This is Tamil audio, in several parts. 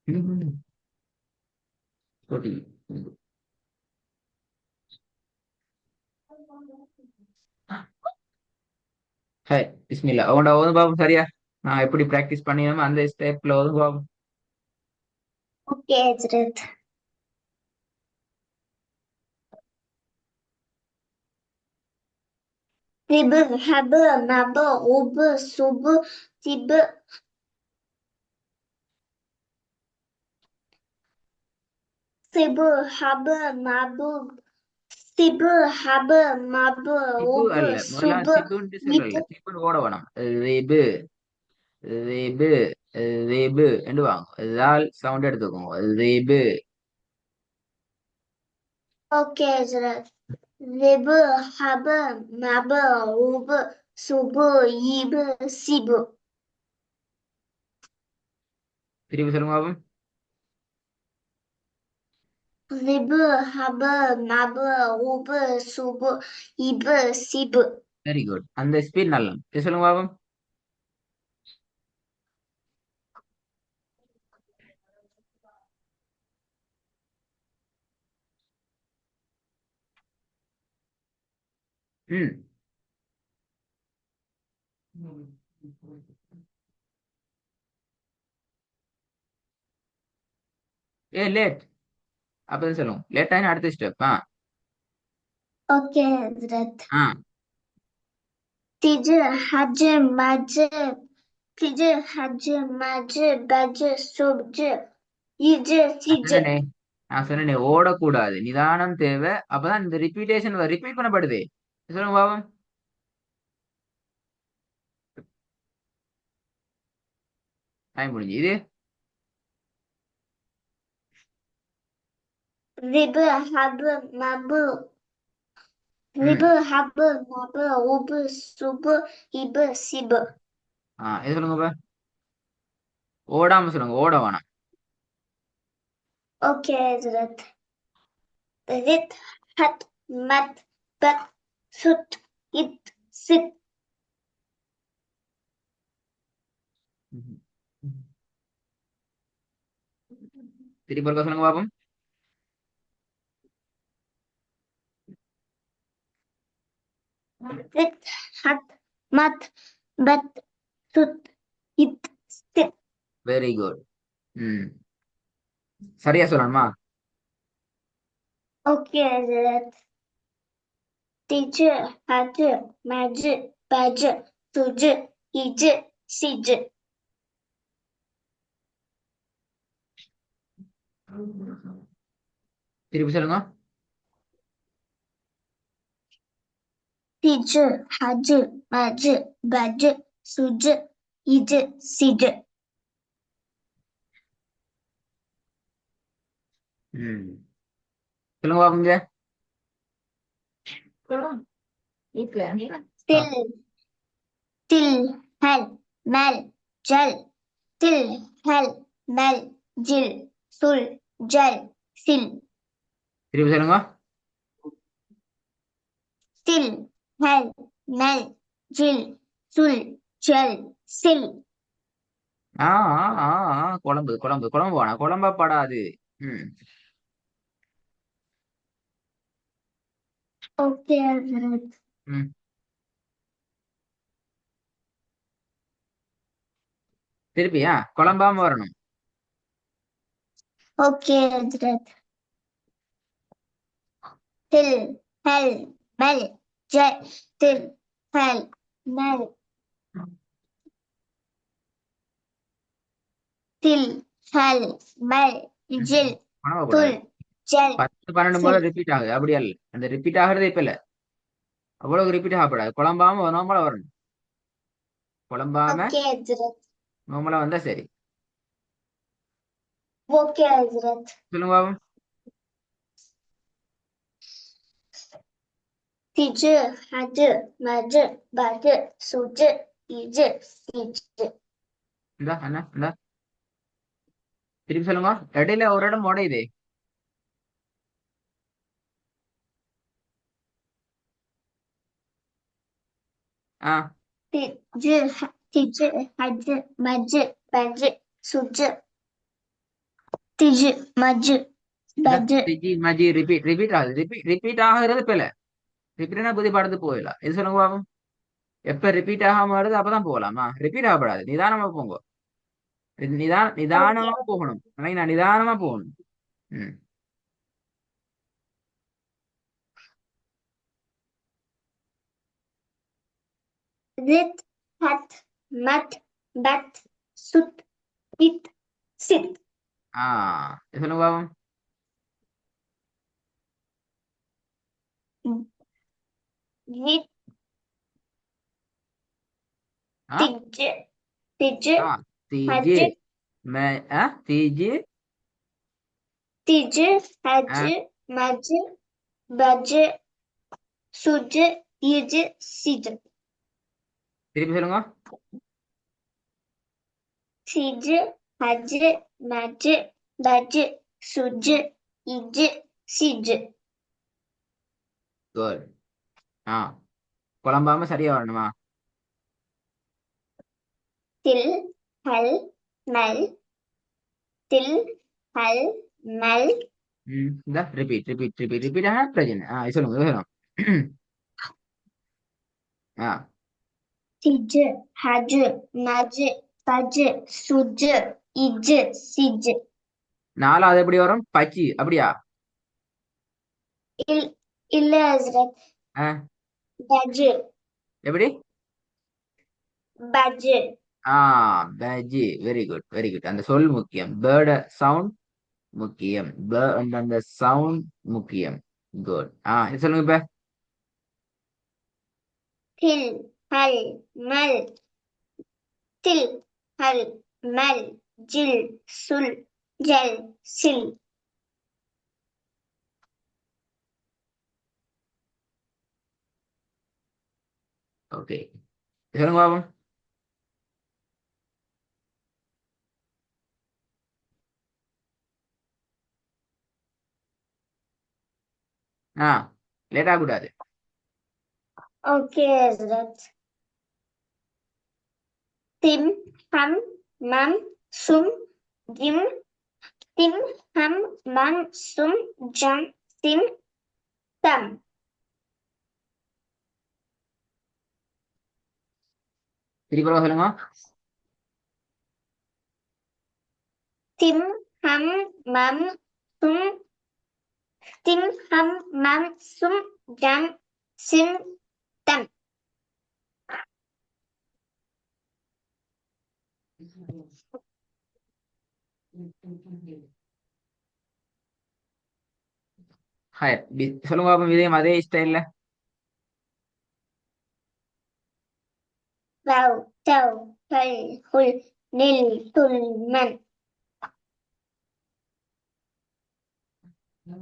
ம். போட்டி. ஹே, பிஸ்மில்லா உங்களோட ஓதும் பாப்போம் சரியா? நான் எப்படி பிராக்டிஸ் பண்ணினோமோ அந்த ஸ்டெப்ல ஓதும் பாப்போம். Okay, Hazrat. Rib, hab, mab, ub, sub, tib, sib, hab, mab, sib, hab, mab, திபு ub, அல்ல, முதல்ல sub, திபுன்ட்டு ib. சொல்லல, திபுன்னு ஓட வேணாம். ரிபு, ரிபு, ரிபு என்று வாங்க. இதால் சவுண்ட் எடுத்துக்கோங்க. Ribu. Okay, Hazrat. Rib, hab, mab, ub, sub, ib, sib. திருப்பி சொல்லுங்க பாப்போம். Rib, hab, mab, ub, sub, ib, sib. Very good. அந்த ஸ்பீட் நல்லா. இது சொல்லுங்க பாப்போம். ம். ஏ லேட். அப்பதான் சொல்லுங்க. லேட் ஆயினா அடுத்த ஸ்டெப். Okay, Hazrat. ஆ Tij, haj, maj, tij, haj, maj, baj, subj, ij, நான் sij. சொன்னேனே, நான் சொன்னேனே ஓடக்கூடாது, நிதானம் தேவை. அப்பதான் இந்த ரிப்பீட்டேஷன் ரிப்பீட் பண்ணப்படுது. சொல்லுங்க பாவம். டைம் முடிஞ்சு இது. Rib, hab, mab, rib, ம். hab, mab, ub, sub, ib, sib. இது சொல்லுங்க இப்ப. ஓடாம சொல்லுங்க, ஓட வேணாம். Okay, Hazrat. Rit, hat, mat, bat, sut, it, sit. ம். திருப்பி ஒருக்கா சொல்லுங்க பாப்போம். Rit, hat, mat, bat, sut, it, sit. Very good. ம். சரியா சொல்லணுமா? Okay, Hazrat. Tij, haj, maj, baj, suj, ij, sij. திருப்பி சொல்லுங்க. Tij, haj, maj, baj, suj, ij, sij. ம். சொல்லுங்க பாப்போம் இங்க. ஆ. Til, til, hal, mal, jal. Til, hal, mal, jil, sul, jal, sil. திருப்பி சொல்லுங்க. Til, hal, mal, jil, sul, jal, sil. ஆ ஆ ஆ குழம்பு குழம்பு குழம்பு வேணாம், குழம்பப்படாது. ம். Okay, Hazrat. ம். திருப்பியா குழம்பாம வரணும். Okay, Hazrat. Til, hal, mal, jal. Til, hal, mal, til, hal, mal, jil, sul, குழம்பக்கூடாது. jal, 10, 12 sil. முறை ரிப்பீட் ஆகுது, அப்படி அல்ல. அந்த ரிப்பீட் ஆகுறதே இப்ப இல்ல. அவ்வளவு ரிப்பீட் ஆகப்படாது. குழம்பாம நார்மலா வரணும். குழம்பாம Okay, Hazrat. நார்மலா வந்தா சரி. Okay, Hazrat. சொல்லுங்க பாப்போம். Tij, haj, maj, baj, suj, ij, sij. இந்தா அண்ணா இந்தா. திருப்பி சொல்லுங்க. இடையில ஒரு இடம் உடையுது. ஆ Tij, tij, haj, maj, bacı, sucı, ticı, macı, இந்த bacı. திஜி மஜி ரிப்பீட் ரிப்பீட் ஆகுது ரிப்பீட் ஆகுறது பில ரிப்பீட்னா புதிய படத்து போயிடலாம் இது சொல்லுங்க பாப்போம் எப்ப ரிப்பீட் ஆகாம வருது அப்பதான் போகலாமா ரிப்பீட் ஆகப்படாது நிதானமா போங்க Okay. நிதானமா போகணும் நான் நிதானமா போகணும் ம். Rit, hat, mat, bat, sut, it, sit. இது சொல்லுங்க பாப்போம் Rit, ஆ ticı, ticı, ஆ திஜி hacı, திஜி ticı, hacı, macı, bacı, sucı, yıcı, sicı. திருப்பி சொல்லுங்க Ticı, hacı, macı, bacı, sucı, yıcı, sicı. Good ஆ குழம்பாம சரியா வரணுமா Til, hal, mal, til, hal, mal, இந்த ரிப்பீட் ஆனா பிரச்சனை இது சொல்லுங்க இது சொல்லணும் ticı, hacı, macı, bacı, sucı, yıcı, sicı. நாலாவது எப்படி வரும் பச்சி அப்படியா İl, İlle Hazret, ஆ, bacı, எப்படி bacı. பஜ்ஜி வெரி குட் அந்த சொல் முக்கியம் பேர்ட சவுண்ட் முக்கியம் அந்த சவுண்ட் முக்கியம் குட் இது சொல்லுங்க இப்ப Til, hal, mal, til, hal, mal, cil, sul, cel, sil. Okay சொல்லுங்க பாப்போம் ஆ லேட் ஆகக்கூடாது Okay, Hazret. Tim, ham, mam, sum, gim, tim, ham, mam, sum, jam, tim, tam. திருப்பி சொல்லுங்க Tim, ham, mam, sum, tim, ham, mam, sum, jam, sim, tam. Hi சொல்லுங்க பாப்போம் இதையும் அதே ஸ்டைல்ல Vào, tàu, thầy, hul, nil, tul, man.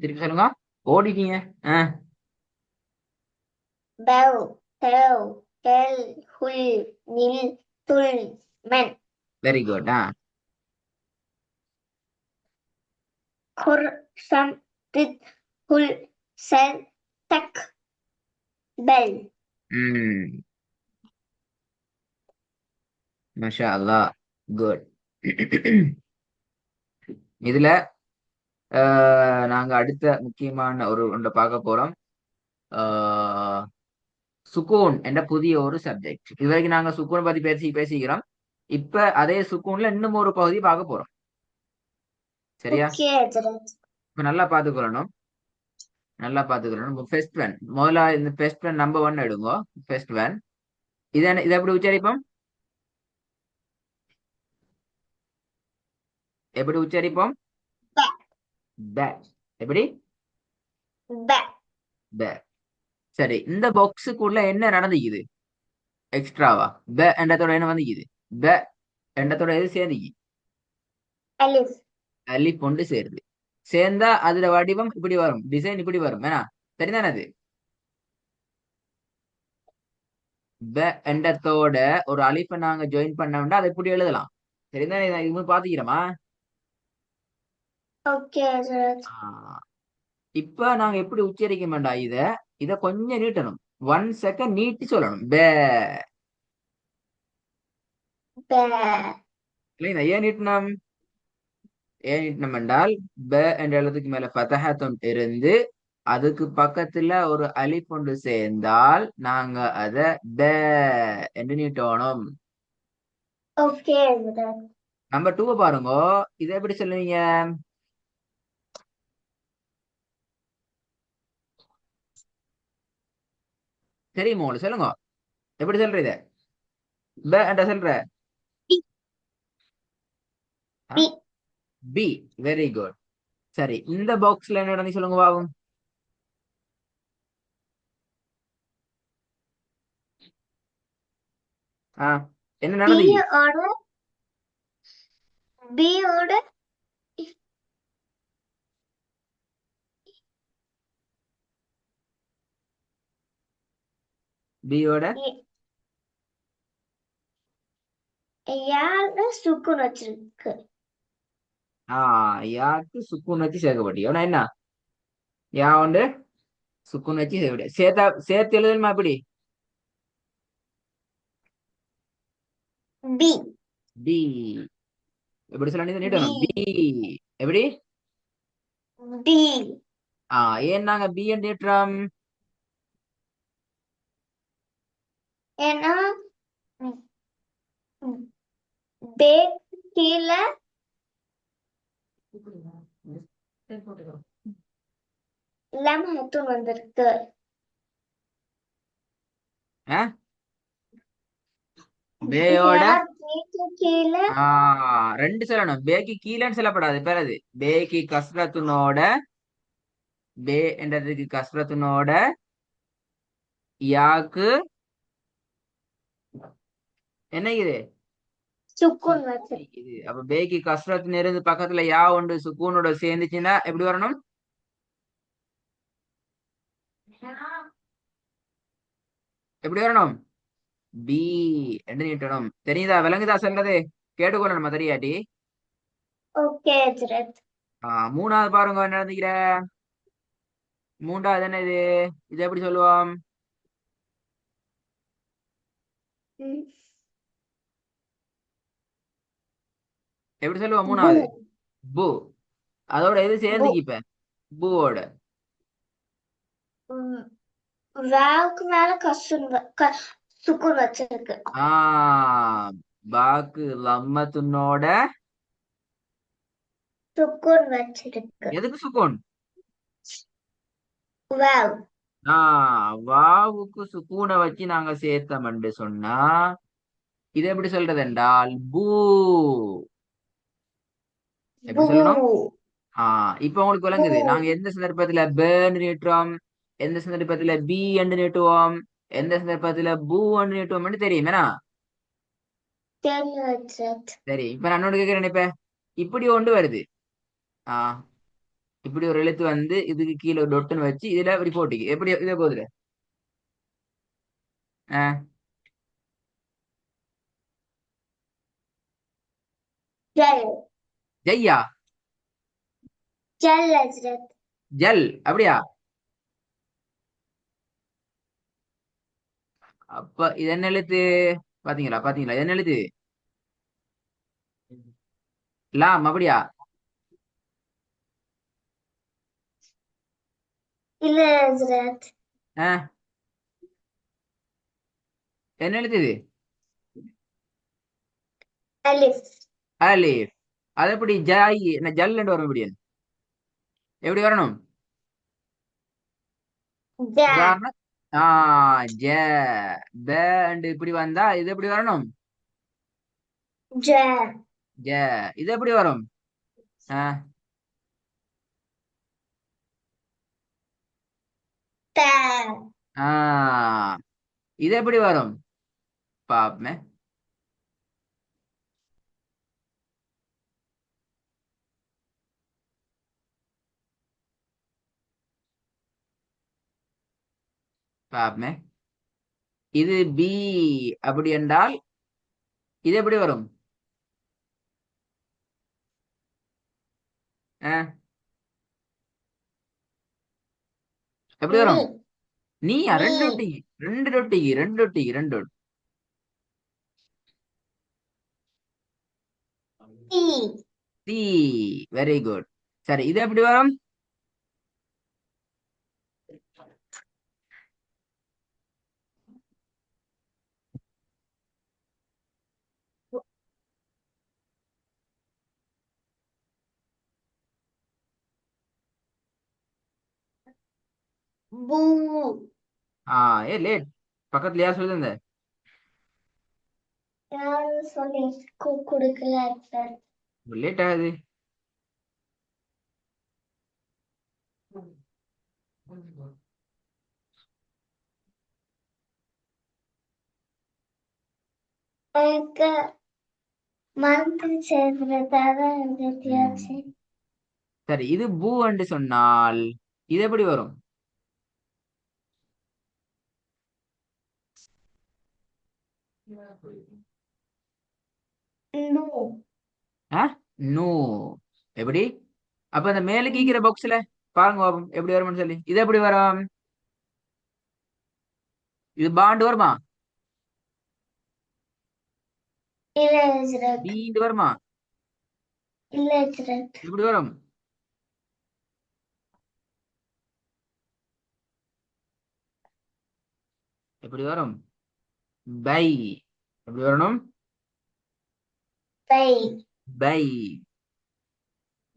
திருப்பி சொல்லுங்க ஓடிட்டீங்க ஆ Vào, tàu, tel, hul, nil, tul, man. Very good Khur, sam, tit, hul, sel, tak, bel. ம் மஷா அல்லா குட் இதுல நாங்க அடுத்த முக்கியமான ஒரு ஒன்றை பார்க்க போறோம் சுகூன் என்ற புதிய ஒரு சப்ஜெக்ட் இது வரைக்கும் நாங்க சுகூன் பத்தி பேசிக்கிறோம் இப்ப அதே சுகூன்ல இன்னும் ஒரு பகுதி பார்க்க போறோம் சரியா Okay, Hazrat. இப்ப நல்லா பாத்துக்கணும் ஃபர்ஸ்ட் ஒன் முதல்ல இந்த ஃபர்ஸ்ட் ஒன் நம்பர் ஒன் எடுங்க ஃபர்ஸ்ட் ஒன் இதை எப்படி உச்சரிப்போம் எப்படி உச்சரிப்போம் Ba, ப எப்படி ba. ப சரி இந்த பாக்ஸுக்குள்ள என்ன நடந்துக்குது எக்ஸ்ட்ராவா ப என்றதோட என்ன வந்துக்குது ப என்றதோட எது சேர்ந்துக்கு Alif. அலிஃப் கொண்டு சேருது சேர்ந்தா அதுல வடிவம் இப்படி வரும் டிசைன் இப்படி வரும் ஏன்னா சரிதானே அது ப என்றத்தோட ஒரு அலிஃபை நாங்க ஜாயின் பண்ணோம்னா அதை இப்படி எழுதலாம் சரிதானே இது பாத்துக்கிறோமா Okay, Hazrat. இப்ப நாங்க எப்படி உச்சரிக்க வேண்டாம் இத கொஞ்சம் நீட்டணும் 1 செகண்ட் நீட்டி சொல்லணும் பே Ba, இல்லைங்க ஏன் நீட்டினம்? ஏன் நீட்டினம் என்றால் ப என்ற எழுத்துக்கு மேல ஃபதஹத்துன் இருந்து அதுக்கு பக்கத்துல ஒரு அலிஃப் ஒன்று சேர்ந்தால் நாங்க அத ப என்று நீட்டணும். ஓகே ஹஜ்ரத். நம்பர் 2 பாருங்க. இதை எப்படி சொல்லுவீங்க? தெரியுமா உங்களுக்கு? சொல்லுங்க. எப்படி சொல்ற இத? ப என்ற சொல்ற. B. B. B. Very good. சரி, இந்த பாக்ஸ்ல என்ன நடந்து சொல்லுங்க பாவம். ஆ, என்ன பி நடந்தீங்க? ஓட பி ஓட பியோட யாரு சுக்குன் வச்சிருக்கு. யாருக்கு சுக்குன் வச்சு சேர்க்கப்பட்டி ஆனா என்ன யா உண்டு சுக்குன் வச்சு சேர்க்கப்பட்டி சேர்த்து எழுதணுமா எப்படி? பி. பி. எப்படி சொல்ல பி. நீட்டணும்? பி. எப்படி? பி. ஏன் நாங்க பி என்று நீட்டுறோம்? ஏன்னா பேக் கீழே லம் ஹத்துன் வந்திருக்கு. ஆ? பேயோட பேக்கு கீழே ரெண்டு சொல்லணும். பேக்கு கீழேன்னு சொல்லப்படாது. பிறகு பேக்கு கஸ்ரத்துனோட பே என்றதுக்கு கஸ்ரத்துனோட யாக்கு என்ன இது? சுக்குன் சுக்கூன் வச்சிருக்கு. இது. அப்ப பேக்கு கஸ்ரத்துன்னு இருந்து பக்கத்துல யா உண்டு சுக்கூனோட சேர்ந்துச்சுன்னா எப்படி வரணும்? எப்படி வரணும்? பி என்று நீட்டணும். தெரியுதா? விளங்குதா சொல்றது? கேட்டுக்கொள்ளணுமா தெரியாட்டி? ஓகே ஹஜ்ரத். மூணாவது பாருங்க என்ன நடந்துக்கிற. மூன்றாவது என்ன இது? இது எப்படி சொல்லுவோம்? ம். எப்படி சொல்லுவோம் பு. மூணாவது? பு. அதோட எது பு. சேர்ந்துக்கு இப்ப? பூவோட ம். வேவுக்கு மேல சுக்குன் வச்சிருக்கு. பாக்கு லம்மத்துனோட சுக்குன் வச்சிருக்கு. எதுக்கு சுக்கூன்? வேவ். வாவுக்கு சுக்கூனை வச்சு நாங்க சேர்த்தோம்னு சொன்னா இது எப்படி சொல்றது என்றால் பூ. எப்படி பூ. சொல்லணும்? இப்ப உங்களுக்கு பூ. விளங்குது நாங்க எந்த சந்தர்ப்பத்துல பேன்னு நீட்டுறோம், எந்த சந்தர்ப்பத்துல பி என்று நீட்டுவோம், எந்த சந்தர்ப்பத்துல பூ என்று நீட்டுவோம்னு தெரியும் ஏன்னா. தெரியும் ஹஜ்ரத். சரி, இப்ப நான் இன்னொன்று கேட்கிறேன். இப்ப இப்படி ஒன்று வருது. ஆஹ் இப்படி ஒரு எழுத்து வந்து இதுக்கு கீழே ஒரு டொட்டுன்னு வச்சு இதுல இப்படி போட்டிக்கு எப்படி இதை போகுதுல. ஆஹ் ஜல். ஜெய்யா. ஜல் ஹஜ்ரத். ஜல். அப்படியா? அப்ப இது என்ன எழுத்து? பாத்தீங்களா பாத்தீங்களா இது என்ன எழுத்து? லாம். அப்படியா? இல்ல ஹஜ்ரத். ஆஹ் என்ன எழுத்து இது? அலிஃப். அலிஃப். அது எப்படி ஜாய் என்ன ஜல்லுன்னு வரும் இப்படி? எப்படி வரணும்? ஜ. உதாரணம். ஜ. ப and இப்படி வந்தா இது எப்படி வரணும்? ஜ. ஜ. இது எப்படி வரும்? ஆஹ் த. ஆஹ் இது எப்படி வரும்? பாப்பமே. பாப்பமே. இது பி அப்படி என்றால் இது எப்படி வரும்? ஆஹ் எப்படி நீ. வரும்? நீயா? நீ. ரெண்டு ரொட்டிக்கு ரெண்டு ரொட்டிக்கு ரெண்டு ரொட்டிக்கு ரெண்டு ரொட்டி. D C. Very good. சரி, இது எப்படி வரும்? பூ ஏ லேட். பக்கத்துல யார் சொல்லுங்க. யாரும் சொல்லி கொடுக்கல சார். லேட் ஆகுது. எனக்கு மந்த் சேர்க்கிறதால எழுதியாச்சு. சரி, இது பூ என்று சொன்னால் இது எப்படி வரும்? No no. எப்படி? அப்ப அந்த மேல கீக்கிற பாக்ஸ்ல பாருங்க பாப்போம் எப்படி வரும்னு சொல்லி. இது எப்படி வரும்? இது பாண்டு வருமா? இல்ல ஹஜ்ரத், பீண்டு வருமா? இல்ல ஹஜ்ரத். எப்படி வரும்? எப்படி வரும்? பை. எப்படி வரணும்? By by.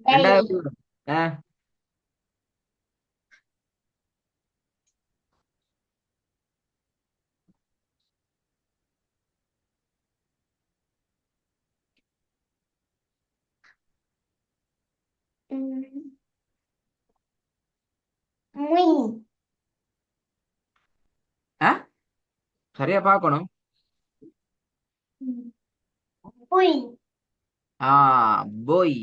பை ரெண்டாவது எப்படி வரும்? ஆ, முய் ஆ, சரியா பார்க்கணும். புய் ஆ, போய்.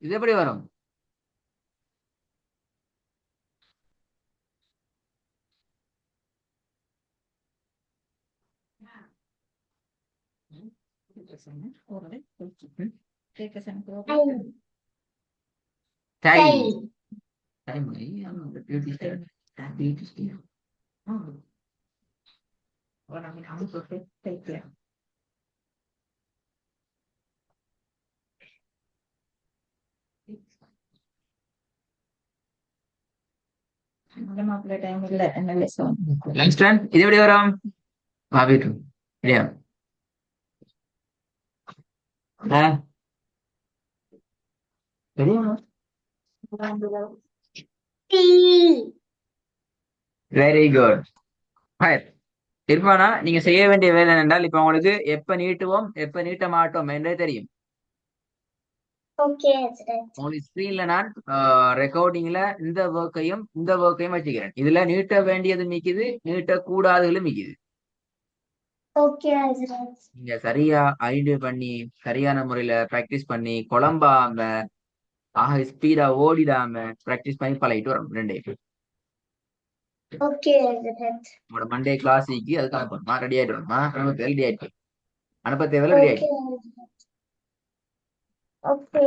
இது எப்படி வரும்? டை. டை லங்ஸ்டன் இது எப்படி வரும்? பாபிட்டு இல்லையா? தெரியுமா? Tea very good. இருப்பானா நீங்க செய்ய வேண்டிய வேலை என்றால் இப்ப உங்களுக்கு எப்ப நீட்டுவோம் எப்ப நீட்ட மாட்டோம் என்றே தெரியும். ஓகே ஹஜ்ரத். உங்களுக்கு ஸ்கிரீன்ல நான் ரெக்கார்டிங்ல இந்த ஒர்க்கையும் வச்சுக்கிறேன். இதுல நீட்ட வேண்டியது மிக்குது, நீட்ட கூடாதுகளும் மிக்குது. ஓகே ஹஜ்ரத். நீங்க சரியா ஐடென்டிஃபை பண்ணி சரியான முறையில பிராக்டிஸ் பண்ணி குழம்பாம ஸ்பீடா ஓடிடாம பிராக்டிஸ் பண்ணி பழகிட்டு வரும் ரெண்டே. ஓகே ஹஜ்ரத். உங்களோட மண்டே கிளாஸுக்கு அதுக்கு அனுப்பணுமா? ரெடி ஆயிட்டு வரணுமா? ரெடி ஆயிட்டு அனுப்ப தேவையில்ல, ரெடி ஓகே ஆயிட்டு. ஹஜ்ரத். ஓகே.